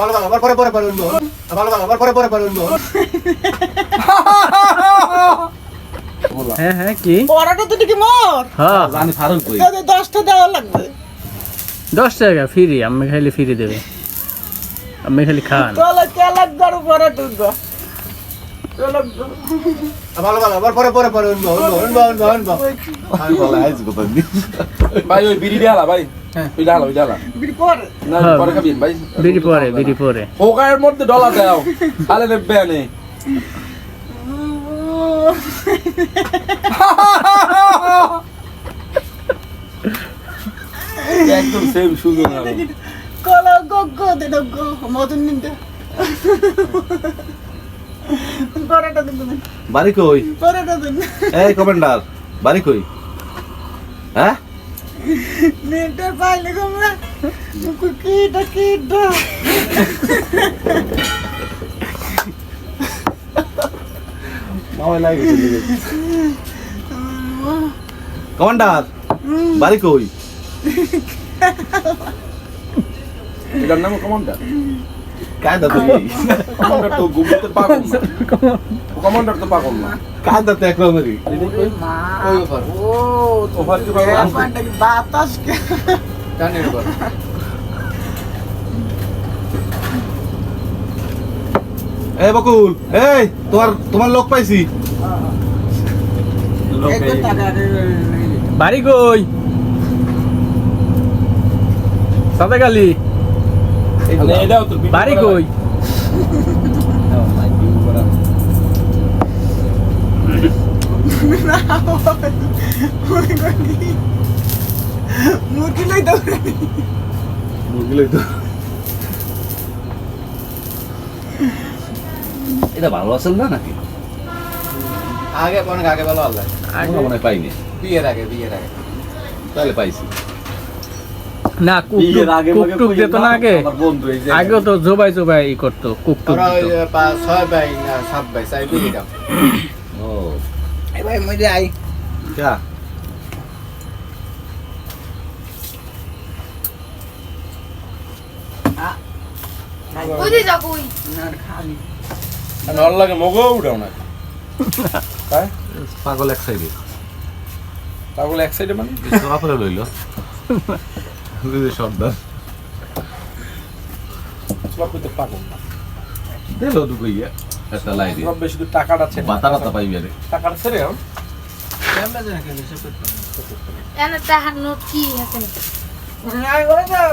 ভালো ভালো আবার পরে পরে পরে উঠবো ভালো ভালো আবার পরে পরে পরে উঠবো হ্যাঁ হ্যাঁ কি পড়াটা তো কি মোর হ্যাঁ জানি ফারুক কই 10টা দেওয়া লাগবে 10 টাকা ফ্রি আমি খাইলে ফ্রি দেবে আমি খালি খান চলো চালাক গরু পড়া তুলবো চলো ভালো ভালো আবার পরে পরে পরে উঠবো উঠবো উঠবো উঠবো আমি বলে আইজ কথা দি ভাই ওই বিড়ি ডালা ভাই ওই ডালা বিড়ি পরে না পরে খাবেন ভাই বিড়ি পরে হোকায়ের মধ্যে ডলা দাও তাহলে নেবে আনে একদম সেম সুযোগ না কলা গগো দে গো মদন নিতে পড়াটা দিন বাড়ি কই পড়াটা দিন এই কমান্ডার বাড়ি কই হ্যাঁ নেটে পাইলে তোমরা কিটা কিটা মাওয়া লাগে কমান্ডার বাড়ি কই এটার নাম কমান্ডার কায়দা তুমি কমান্ডার তো গুগলতে পাগল না কমান্ডার তো পাগল না কায়দা তো একরকমেরই মা ওই ওভার ও ওভার কি পাগল পান্ডা কি বাতাস কে জানির উপর এই বকুল এই তোমার লোক পাইছি একটু টাকা বাড়ি কই সাদাগালি এটাও তো বাড়ি কই মুরগি লই দাও মুরগিলই তো এটা ভালো আসল না নাকি আগে অনেক আগে ভালো আল্লাহ আমরা মনে হয় পাইনি বিয়ের আগে তাহলে পাইছি না বিয়ের আগে মাগে কুক দিত না আগে আমার বন্ধু এই যে আগে তো জবাই ই করতো কুক আমরা ওই 6 ভাই না 7 ভাই চাই বিয়ে দাও ও এই ভাই মইরে আই যা ওই যে যাবো ওই না খালি নল লাগে মগো উঠাও না তাই পাগল এক সাইডে পাগল এক সাইডে মানে আপরে লইল সর্দার সব কইতে পাগল না দিল দুকইয়া একটা লাই দিয়ে সব বেশি তো টাকাটা আছে বাতা বাতা পাইবি আরে টাকাটা ছেড়ে কেমন জানা কেন সব এনে তাহার নোট কি আছে না করে দাও